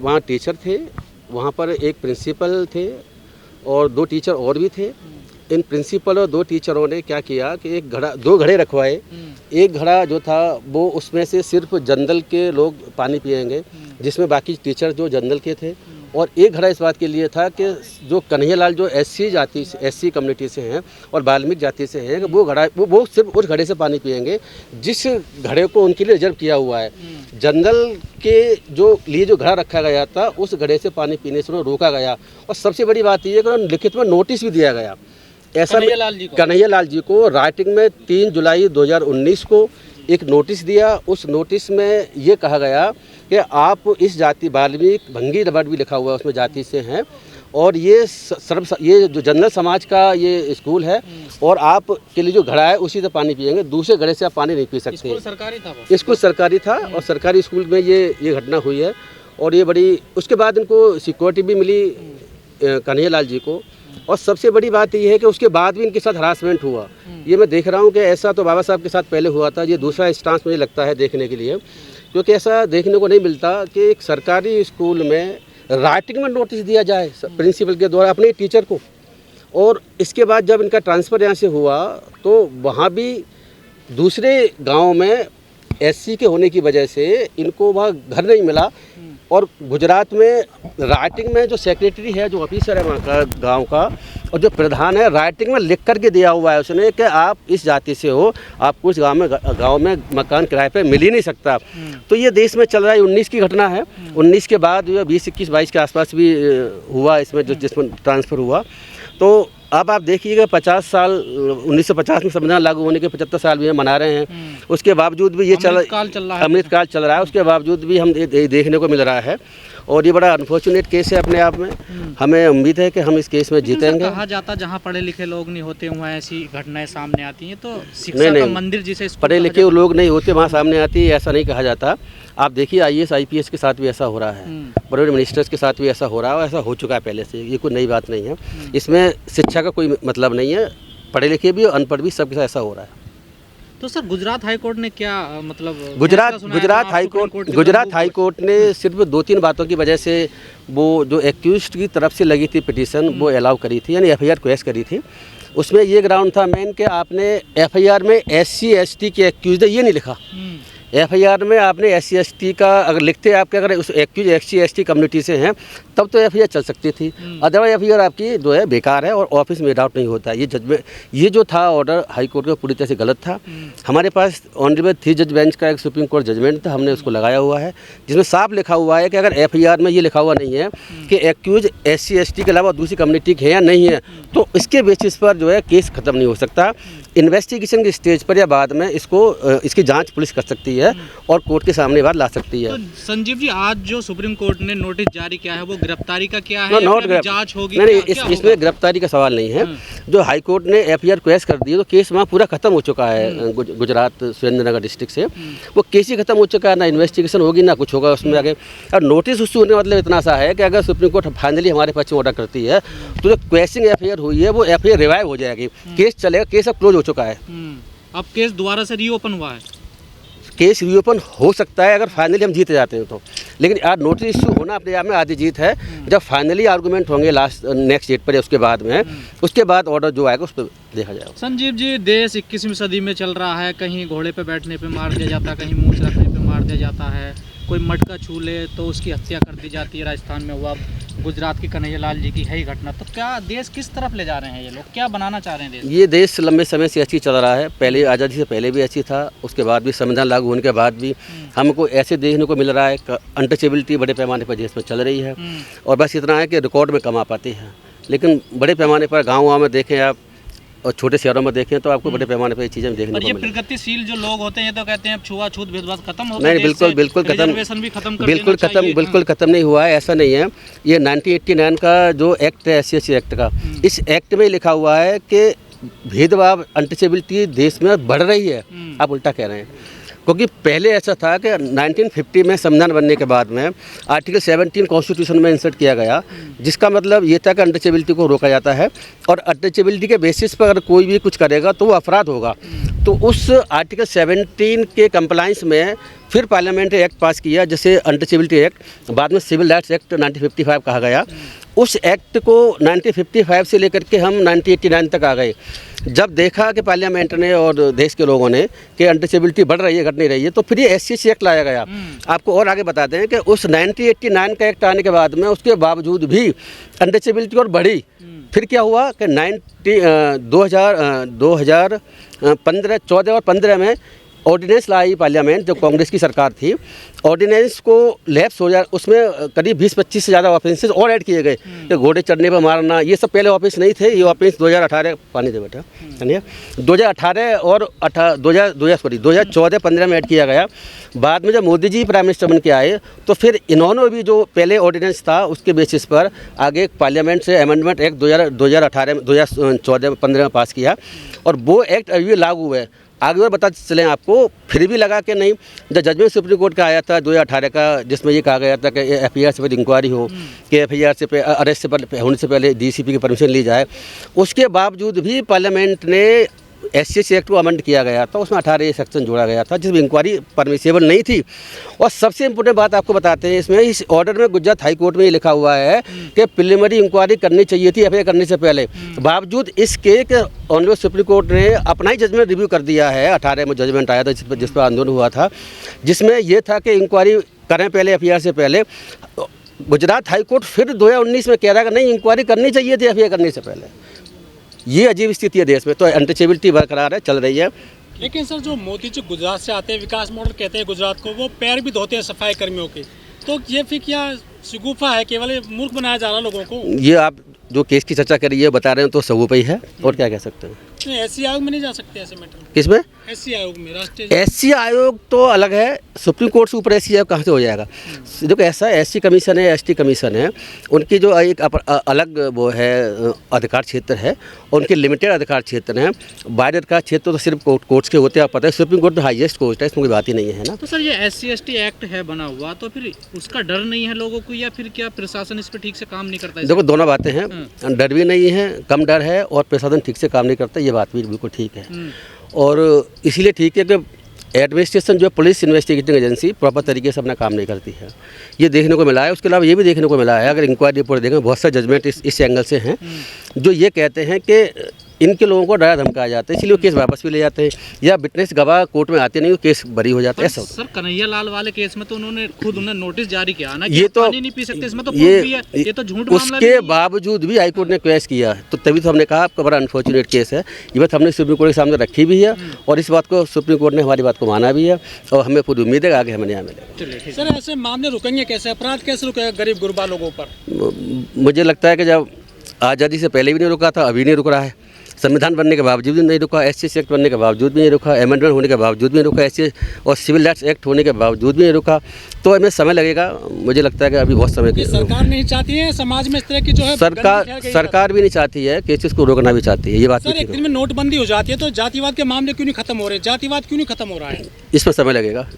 वहाँ टीचर थे, वहाँ पर एक प्रिंसिपल थे और 2 टीचर और भी थे। इन प्रिंसिपल और 2 टीचरों ने क्या किया कि 2 घड़े रखवाए। एक घड़ा जो था वो उसमें से सिर्फ जनरल के लोग पानी पिएंगे, जिसमें बाकी टीचर जो जनरल के थे। और एक घड़ा इस बात के लिए था कि जो कन्हैयालाल जो एससी कम्युनिटी से हैं और वाल्मीकि जाति से हैं, वो सिर्फ उस घड़े से पानी पिएंगे जिस घड़े को उनके लिए रिजर्व किया हुआ है। जनरल के जो घड़ा रखा गया था उस घड़े से पानी पीने से उन्हें रोका गया। और सबसे बड़ी बात यह है कि उन्हें लिखित में नोटिस भी दिया गया ऐसा कन्हैयालाल जी को राइटिंग में 3 जुलाई 2019 को एक नोटिस दिया। उस नोटिस में ये कहा गया कि आप इस जाति वाल्मीकि भंगी रबड़ भी लिखा हुआ है उसमें जाति से हैं और ये जो जनरल समाज का ये स्कूल है और आप के लिए जो घड़ा है उसी से पानी पिएंगे, दूसरे घड़े से आप पानी नहीं पी सकते। स्कूल सरकारी था वो? स्कूल सरकारी था और सरकारी स्कूल में ये घटना हुई है। और ये बड़ी उसके बाद इनको सिक्योरिटी भी मिली कन्हैयालाल जी को। और सबसे बड़ी बात ये है कि उसके बाद भी इनके साथ हरासमेंट हुआ। ये मैं देख रहा हूँ कि ऐसा तो बाबा साहब के साथ पहले हुआ था, ये दूसरा इंस्टांस मुझे लगता है देखने के लिए, क्योंकि ऐसा देखने को नहीं मिलता कि एक सरकारी स्कूल में राइटिंग में नोटिस दिया जाए प्रिंसिपल के द्वारा अपने टीचर को। और इसके बाद जब इनका ट्रांसफ़र यहाँ से हुआ तो वहाँ भी दूसरे गाँव में एससी के होने की वजह से इनको वहाँ घर नहीं मिला। और गुजरात में राइटिंग में जो सेक्रेटरी है, जो ऑफिसर है वहाँ का गांव का, और जो प्रधान है, राइटिंग में लिख करके दिया हुआ है उसने कि आप इस जाति से हो, आपको इस गांव में मकान किराए पे मिल ही नहीं सकता। तो ये देश में चल रहा है। 19 की घटना है। 19 के बाद 20, 21, 22 के आसपास भी हुआ इसमें जिसमें ट्रांसफ़र हुआ। तो अब आप देखिएगा 50 साल 1950 में संविधान लागू होने के 75 साल भी हम मना रहे हैं। उसके बावजूद भी ये अमृतकाल चल रहा है। उसके बावजूद भी हम देखने को मिल रहा है और ये बड़ा अनफॉर्चुनेट केस है अपने आप में। हमें उम्मीद है कि हम इस केस में जीतेंगे। कहा जाता जहाँ पढ़े लिखे लोग नहीं होते वहाँ ऐसी घटनाएं सामने आती हैं, तो शिक्षा का मंदिर जिसे पढ़े लिखे लोग नहीं होते वहाँ सामने आती है, ऐसा नहीं कहा जाता। आप देखिए IAS IPS के साथ भी ऐसा हो रहा है, बड़े बड़े मिनिस्टर्स के साथ भी ऐसा हो रहा है, ऐसा हो चुका है पहले से। ये कोई नई बात नहीं है, इसमें शिक्षा का कोई मतलब नहीं है। पढ़े लिखे भी अनपढ़ भी सबके साथ ऐसा हो रहा है। तो सर गुजरात हाई कोर्ट ने क्या मतलब गुजरात हाई कोर्ट ने सिर्फ 2-3 बातों की वजह से वो जो एक्यूज्ड की तरफ से लगी थी पिटीशन वो अलाउ करी थी, यानी FIR क्वेश करी थी। उसमें ये ग्राउंड था मेन कि आपने FIR में SC ST के एक्यूज्ड है ये नहीं लिखा। FIR में आपने SC ST का अगर लिखते आपके अगर उस एक्यूज SC ST कम्युनिटी से हैं तब तो FIR चल सकती थी। अदरवाइज FIR आपकी जो है बेकार है और ऑफिस में डाउट नहीं होता। ये जजमेंट ये जो था ऑर्डर हाई कोर्ट का पूरी तरह से गलत था। हमारे पास ऑनरेबल 3 जज बेंच का एक सुप्रीम कोर्ट जजमेंट था, हमने उसको लगाया हुआ है जिसमें साफ लिखा हुआ है कि अगर FIR में ये लिखा हुआ नहीं है कि एक्यूज SC ST के अलावा दूसरी कम्युनिटी के है या नहीं है तो इसके बेसिस पर जो है केस ख़त्म नहीं हो सकता। इन्वेस्टिगेशन के स्टेज पर या बाद में इसकी जांच पुलिस कर सकती है और कोर्ट के सामने बात ला सकती है। तो संजीव जी, आज जो सुप्रीम कोर्ट ने नोटिस जारी किया है वो गिरफ्तारी का क्या है? जांच होगी? नहीं, इसमें गिरफ्तारी का सवाल नहीं है। जो हाई कोर्ट ने FIR क्वेश कर दी तो केस वहाँ पूरा खत्म हो चुका है। गुजरात सुरेंद्रनगर डिस्ट्रिक्ट से वो केस ही खत्म हो चुका है, ना इन्वेस्टिगेशन होगी ना कुछ होगा उसमें आगे। और नोटिस इशू होने का मतलब इतना सा है कि अगर सुप्रीम कोर्ट फाइनली हमारे पक्ष में ऑर्डर करती है तो जो क्वेशिंग FIR हुई है वो FIR रिवाइव हो जाएगी, केस चलेगा। केस अब क्लोज हो चुका है। अब केस दोबारा से रीओपन हुआ है। केस रीओपन हो सकता है अगर फाइनली हम जीते जाते हैं तो, लेकिन यार नोटिस इशू होना अपने आप में आधी जीत है। जब फाइनली आर्गूमेंट होंगे नेक्स्ट डेट पर या उसके बाद में, उसके बाद ऑर्डर जो आएगा उस पर देखा जाएगा। संजीव जी, देश 21वीं सदी में चल रहा है। कहीं घोड़े पे बैठने पे मार दिया जाता है, कहीं मूंछ रखने पे मार दिया जाता है, कोई मटका छू ले तो उसकी हत्या कर दी जाती है। राजस्थान में हुआ, गुजरात की कन्हैयालाल जी की है ही घटना। तो क्या देश किस तरफ ले जा रहे हैं ये लोग, क्या बनाना चाह रहे हैं देश? ये देश लंबे समय से ऐसे ही चल रहा है। पहले आज़ादी से पहले भी ऐसी था, उसके बाद भी संविधान लागू होने के बाद भी हमको ऐसे देखने को मिल रहा है कि अनटचेबिलिटी बड़े पैमाने पर देश में चल रही है। और बस इतना है कि रिकॉर्ड में कमा पाती है, लेकिन बड़े पैमाने पर गाँव में देखें आप और छोटे शहरों में देखें तो आपको बड़े पैमाने पर ये चीज़ें देखने को मिलेंगी। और ये प्रगतिशील जो लोग होते हैं तो कहते हैं छुआछूत भेदभाव खत्म हो गया। नहीं, बिल्कुल खत्म नहीं हुआ है, ऐसा नहीं है। ये 1989 का जो एक्ट है SC एक्ट का, इस एक्ट में लिखा हुआ है कि भेदभाव अनटचेबिलिटी देश में बढ़ रही है। आप उल्टा कह रहे हैं। क्योंकि पहले ऐसा था कि 1950 में संविधान बनने के बाद में आर्टिकल 17 कॉन्स्टिट्यूशन में इंसर्ट किया गया, जिसका मतलब ये था कि अनटचेबिलिटी को रोका जाता है और अनटचेबिलिटी के बेसिस पर अगर कोई भी कुछ करेगा तो वो अपराध होगा। तो उस आर्टिकल 17 के कंप्लाइंस में फिर पार्लियामेंट ने एक्ट पास किया, जैसे अनटचेबिलिटी एक्ट, बाद में सिविल राइट्स एक्ट 1955 कहा गया। उस एक्ट को 1955 से लेकर के हम 1989 तक आ गए। जब देखा कि पार्लियामेंट ने और देश के लोगों ने कि अनटचेबिलिटी बढ़ रही है, घट नहीं रही है, तो फिर ये SC एक्ट लाया गया। आपको और आगे बता दें कि उस 1989 का एक्ट आने के बाद में उसके बावजूद भी अनटचेबिलिटी और बढ़ी। फिर क्या हुआ कि 2014 और 15 में ऑर्डिनेंस लाई पार्लियामेंट, जो कांग्रेस की सरकार थी। ऑर्डिनेंस को लैप्स हो जाए, उसमें करीब 20-25 से ज़्यादा ऑफेंसेस और ऐड किए गए कि घोड़े चढ़ने पर मारना, ये सब पहले ऑफेंस नहीं थे। ये ऑफेंस 2018 पानी दे बेटा 2018 और 2014-15 में ऐड किया गया। बाद में जब मोदी जी प्राइम मिनिस्टर बन के आए तो फिर इन्होंने भी जो पहले ऑर्डिनेंस था उसके बेसिस पर आगे पार्लियामेंट से अमेंडमेंट एक्ट 2014-15 में पास किया और वो एक्ट अभी लागू है। आगे और बता चलें आपको, फिर भी लगा कि नहीं, जब जजमेंट सुप्रीम कोर्ट का आया था 2018 का, जिसमें ये कहा गया था कि FIR से पहले इंक्वायरी हो, कि FIR से अरेस्ट से होने से पहले DCP की परमिशन ली जाए, उसके बावजूद भी पार्लियामेंट ने SC एक्ट को अमेंड किया गया था। उसमें 18 सेक्शन जोड़ा गया था जिसमें इंक्वायरी परमिसेबल नहीं थी। और सबसे इम्पोर्टेंट बात आपको बताते हैं, इसमें इस ऑर्डर में गुजरात हाई कोर्ट में ये लिखा हुआ है कि प्रिलिमिनरी इंक्वायरी करनी चाहिए थी FIR करने से पहले। बावजूद इसके ऑनरेबल सुप्रीम कोर्ट ने अपना ही जजमेंट रिव्यू कर दिया है। 18 में जजमेंट आया था जिस पर आंदोलन हुआ था, जिसमें यह था कि इंक्वायरी करें पहले FIR से पहले। गुजरात हाई कोर्ट फिर 2019 में कह रहा है कि नहीं, इंक्वायरी करनी चाहिए थी FIR करने से पहले। ये अजीब स्थिति है देश में। तो अनटचेबिलिटी बरकरार है, चल रही है। लेकिन सर, जो मोदी जी गुजरात से आते हैं, विकास मॉडल कहते हैं गुजरात को, वो पैर भी धोते हैं सफाई कर्मियों के, तो ये फिर क्या शिगुफा है, केवल मूर्ख बनाया जा रहा है लोगों को? ये आप जो केस की चर्चा कर रही है बता रहे हैं तो सबूत ही है, और क्या कह सकते हैं। SC आयोग में नहीं जा सकते ऐसे मैटर? किसमें? SC आयोग में, राष्ट्रीय SC आयोग तो अलग है, सुप्रीम कोर्ट से ऊपर SC आयोग कहाँ से हो जाएगा? देखो ऐसा है, SC कमीशन है, ST कमीशन है, उनकी जो एक अलग वो है अधिकार क्षेत्र है, उनके लिमिटेड अधिकार क्षेत्र हैं। बाहर अधिकार क्षेत्र तो सिर्फ कोर्ट्स के होते हैं, आप पता है सुप्रीम कोर्ट तो हाईएस्ट कोर्ट है, इसमें कोई बात ही नहीं है ना। तो सर ये SC ST एक्ट है बना हुआ, तो फिर उसका डर नहीं है लोगों को, या फिर क्या प्रशासन इस पर ठीक से काम नहीं करता है? देखो दोनों बातें हैं, डर भी नहीं है, कम डर है, और प्रशासन ठीक से काम नहीं करता, ये बात भी बिल्कुल ठीक है। और इसीलिए ठीक है कि एडमिनिस्ट्रेशन जो पुलिस इन्वेस्टिगेटिंग एजेंसी प्रॉपर तरीके से अपना काम नहीं करती है, ये देखने को मिला है। उसके अलावा ये भी देखने को मिला है, अगर इंक्वायरी रिपोर्ट देखें, बहुत सारे जजमेंट इस एंगल से हैं जो ये कहते हैं कि इनके लोगों को डरा धमकाया जाता है, इसलिए वो केस वापस भी ले जाते हैं, या विटनेस गवाह कोर्ट में आते नहीं, वो केस बरी हो जाता है। ऐसा सर कन्हैया लाल वाले केस में तो उन्होंने खुद उन्हें नोटिस जारी किया ना, ये तो पानी नहीं पी सकते, इसमें तो प्रूफ भी है, ये तो झूठ मामला उसके बावजूद भी हाई कोर्ट ने क्वेश किया, तो तभी तो हमने कहा आपका बड़ा अनफॉर्चुनेट केस है। ये बात हमने सुप्रीम कोर्ट के सामने रखी भी है, और इस बात को सुप्रीम कोर्ट ने हमारी बात को माना भी है, और हमें पूरी उम्मीद है आगे हमें न्याय मिलेगा। सर, ऐसे मामले रुकेंगे कैसे? अपराध कैसे रुकेगा गरीब गुरबा लोगों पर? मुझे लगता है कि जब आज़ादी से पहले भी नहीं रुका था, अभी नहीं रुक रहा है। संविधान बनने के बावजूद भी नहीं रुका, SC एक्ट बनने के बावजूद भी नहीं रुका, अमेंडमेंट होने के बावजूद भी नहीं रुका, SC और सिविल राइट्स एक्ट होने के बावजूद भी नहीं रुका। तो इसमें समय लगेगा, मुझे लगता है कि अभी बहुत समय। सरकार नहीं चाहती है समाज में इस तरह की जो है सरकार भी नहीं चाहती है, केसेस को रोकना भी चाहती है, ये बात। सर, एक दिन में नोटबंदी हो जाती है तो जातिवाद के मामले क्यों नहीं खत्म हो रहे? जातिवाद क्यों नहीं खत्म हो रहा है? इसमें समय लगेगा।